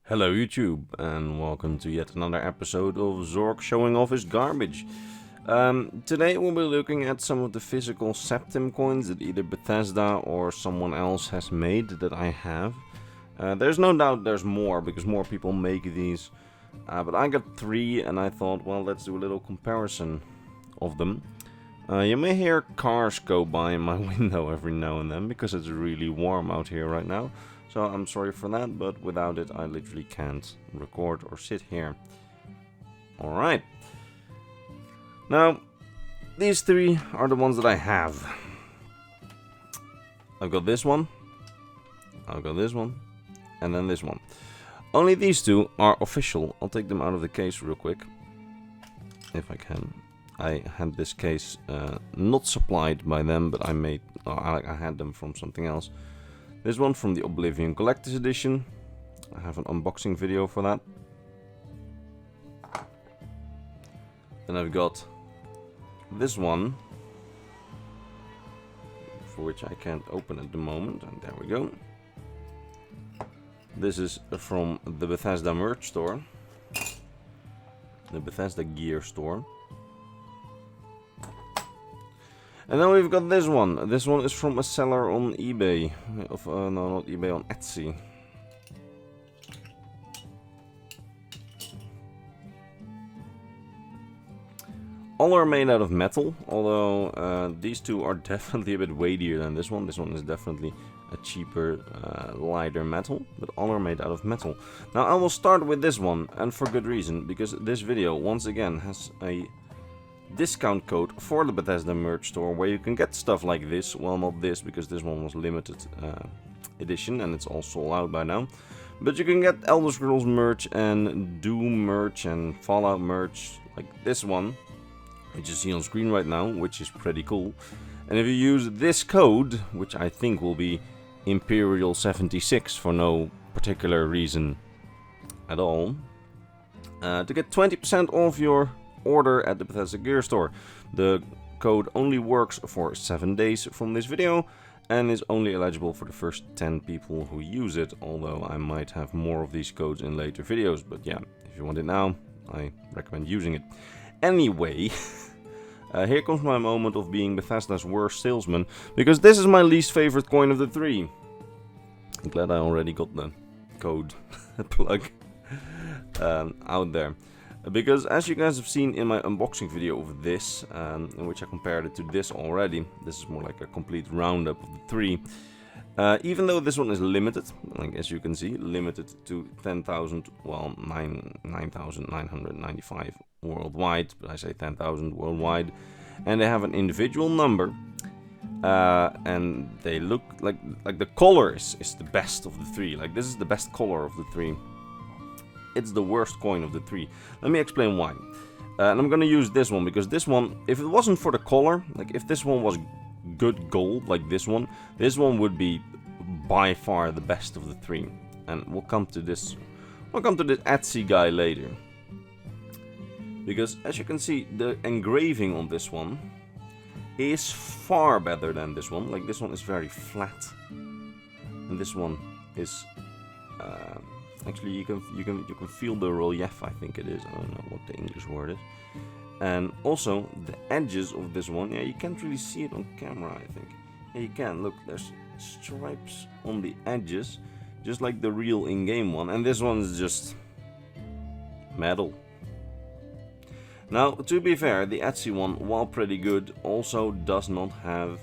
Hello YouTube, and welcome to yet another episode of Zork showing off his garbage. Today we'll be looking at some of the physical Septim coins that either Bethesda or someone else has made that I have. There's no doubt there's more, because more people make these. But I got 3 and I thought, well, let's do a little comparison of them. You may hear cars go by in my window every now and then, because it's really warm out here right now. So I'm sorry for that, but without it I literally can't record or sit here. Alright. Now, these 3 are the ones that I have. I've got this one, I've got this one, and then this one. Only these 2 are official. I'll take them out of the case real quick, if I can. I had this case not supplied by them, but I had them from something else. This one from the Oblivion Collector's Edition. I have an unboxing video for that. Then I've got this one, for which I can't open at the moment, and there we go. This is from the Bethesda merch store, the Bethesda gear store. And then we've got this one. This one is from a seller on eBay. No, not eBay, on Etsy. All are made out of metal, although these 2 are definitely a bit weightier than this one. This one is definitely a cheaper, lighter metal, but all are made out of metal. Now I will start with this one, and for good reason, because this video once again has a discount code for the Bethesda merch store where you can get stuff like this. Well, not this, because this one was limited edition and it's all sold out by now. But you can get Elder Scrolls merch and Doom merch and Fallout merch, like this one, which you see on screen right now, which is pretty cool. And if you use this code, which I think will be Imperial 76 for no particular reason at all, to get 20% off your order at the Bethesda gear store. The code only works for 7 days from this video and is only eligible for the first 10 people who use it, although I might have more of these codes in later videos. But yeah, if you want it now, I recommend using it. Anyway, here comes my moment of being Bethesda's worst salesman, because this is my least favorite coin of the 3. I'm glad I already got the code plug out there. Because as you guys have seen in my unboxing video of this, in which I compared it to this already, this is more like a complete roundup of the 3. Even though this one is limited, like as you can see, limited to 10,000, well, 9,995 worldwide, but I say 10,000 worldwide, and they have an individual number, and they look like the color is the best of the 3. Like, this is the best color of the 3. It's the worst coin of the 3. Let me explain why. And I'm gonna use this one, because this one, if it wasn't for the color, like if this one was good gold like this one would be by far the best of the 3. And we'll come to this Etsy guy later. Because as you can see, the engraving on this one is far better than this one. Like, this one is very flat, and this one is actually, you can feel the relief, I think it is. I don't know what the English word is. And also, the edges of this one, yeah, you can't really see it on camera, I think. Yeah, you can. Look, there's stripes on the edges, just like the real in-game one. And this one is just metal. Now, to be fair, the Etsy one, while pretty good, also does not have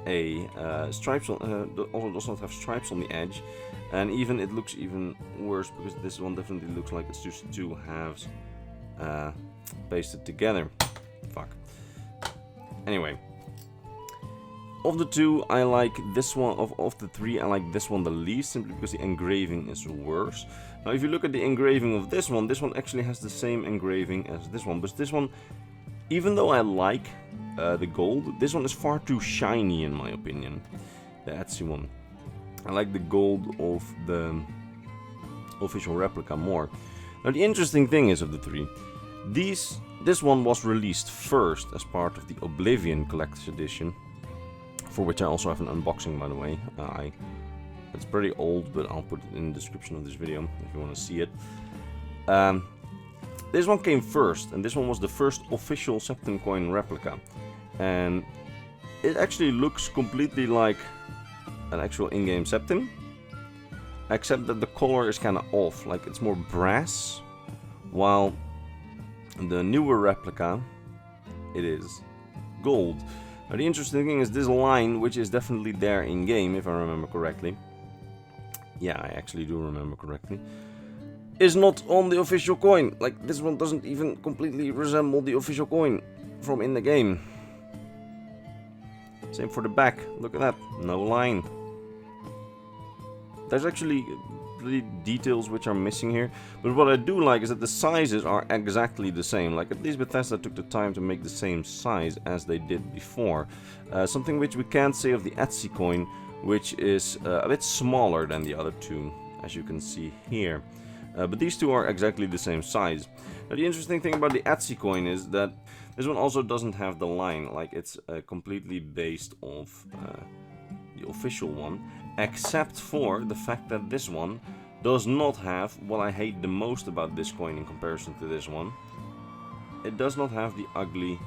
a stripes on the edge. And even it looks even worse, because this one definitely looks like it's just 2 halves pasted together. Fuck. Anyway, of the 2, I like this one. Of the 3, I like this one the least, simply because the engraving is worse. Now, if you look at the engraving of this one actually has the same engraving as this one. But this one, even though I like the gold, this one is far too shiny in my opinion. The Etsy one. I like the gold of the official replica more. Now, the interesting thing is, of the 3, this one was released first as part of the Oblivion Collector's Edition, for which I also have an unboxing, by the way. I It's pretty old, but I'll put it in the description of this video if you want to see it. This one came first, and this one was the first official Septim coin replica. And it actually looks completely like an actual in-game Septim, except that the color is kind of off, like it's more brass, while the newer replica, it is gold. Now the interesting thing is this line, which is definitely there in-game, if I remember correctly. Yeah, I actually do remember correctly. Is not on the official coin. Like, this one doesn't even completely resemble the official coin from in the game. Same for the back. Look at that. No line. There's actually the details which are missing here. But what I do like is that the sizes are exactly the same. Like, at least Bethesda took the time to make the same size as they did before. Something which we can't say of the Etsy coin, which is a bit smaller than the other two, as you can see here. But these two are exactly the same size. Now the interesting thing about the Etsy coin is that this one also doesn't have the line. Like, it's completely based off the official one, except for the fact that this one does not have what I hate the most about this coin in comparison to this one. It does not have the ugly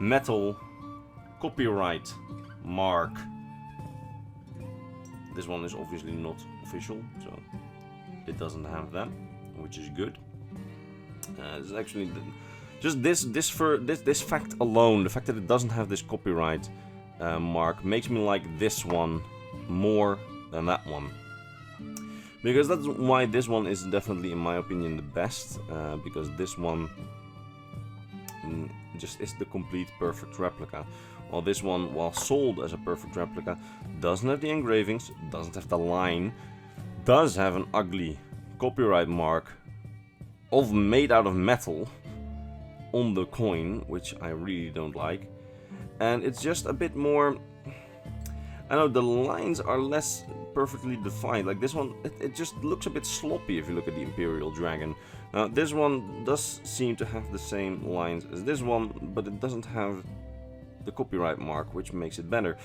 metal copyright mark. This one is obviously not official, so it doesn't have that, which is good. This is actually just this fact alone, the fact that it doesn't have this copyright mark, makes me like this one more than that one. Because that's why this one is definitely, in my opinion, the best. Because this one just is the complete perfect replica. While this one, while sold as a perfect replica, doesn't have the engravings, doesn't have the line, does have an ugly copyright mark of made out of metal on the coin, which I really don't like. And it's just a bit more, I know the lines are less perfectly defined. Like this one, it just looks a bit sloppy if you look at the Imperial Dragon. Now this one does seem to have the same lines as this one, but it doesn't have the copyright mark, which makes it better.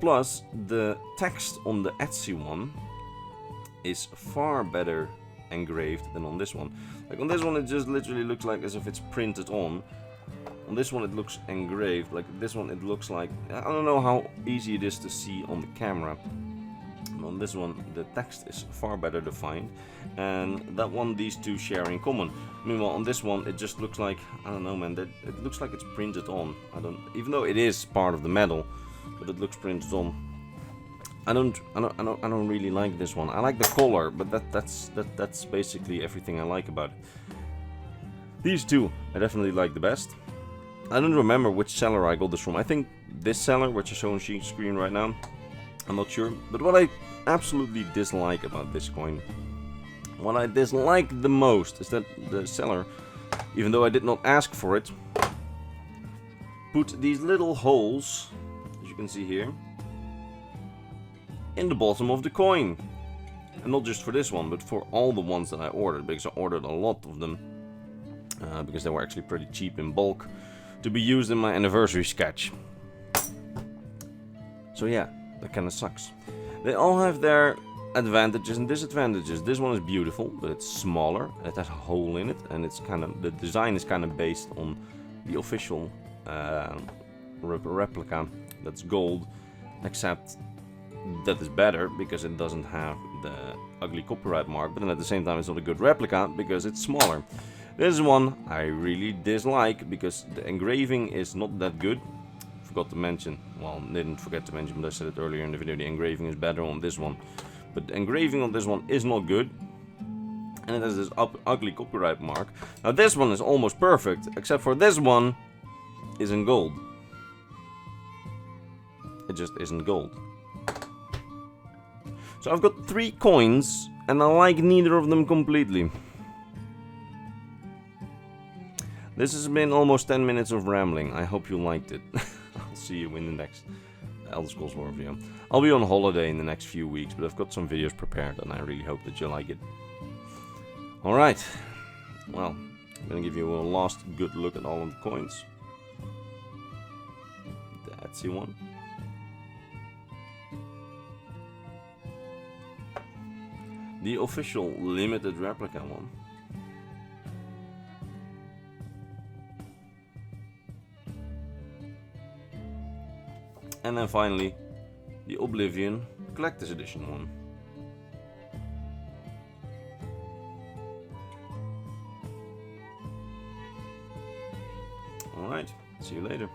Plus, the text on the Etsy one is far better engraved than on this one. Like on this one, it just literally looks like as if it's printed on. On this one, it looks engraved. Like this one, it looks like, I don't know how easy it is to see on the camera. On this one, the text is far better defined, and that one these two share in common. Meanwhile, on this one, it just looks like, I don't know, man. It looks like it's printed on. Even though it is part of the metal, but it looks printed on. I don't really like this one. I like the color, but that's basically everything I like about it. These two I definitely like the best. I don't remember which seller I got this from. I think this seller, which is shown on screen right now. I'm not sure. But what I absolutely dislike about this coin, what I dislike the most, is that the seller, even though I did not ask for it, put these little holes, as you can see here, in the bottom of the coin. And not just for this one, but for all the ones that I ordered, because I ordered a lot of them, because they were actually pretty cheap in bulk, to be used in my anniversary sketch. So yeah, that kind of sucks. They all have their advantages and disadvantages. This one is beautiful, but it's smaller. It has a hole in it, and it's kind of, the design is kind of based on the official replica. That's gold, except that is better because it doesn't have the ugly copyright mark. But then at the same time, it's not a good replica because it's smaller. This one I really dislike because the engraving is not that good. Forgot to mention, well, didn't forget to mention, but I said it earlier in the video, the engraving is better on this one. But the engraving on this one is not good, and it has this ugly copyright mark. Now this one is almost perfect, except for this one isn't gold. It just isn't gold. So I've got 3 coins, and I like neither of them completely. This has been almost 10 minutes of rambling. I hope you liked it. I'll see you in the next Elder Scrolls 4 video. I'll be on holiday in the next few weeks, but I've got some videos prepared, and I really hope that you like it. Alright. Well, I'm gonna give you a last good look at all of the coins. The Etsy one. the official limited replica one. And then finally, the Oblivion Collector's Edition one. Alright, see you later.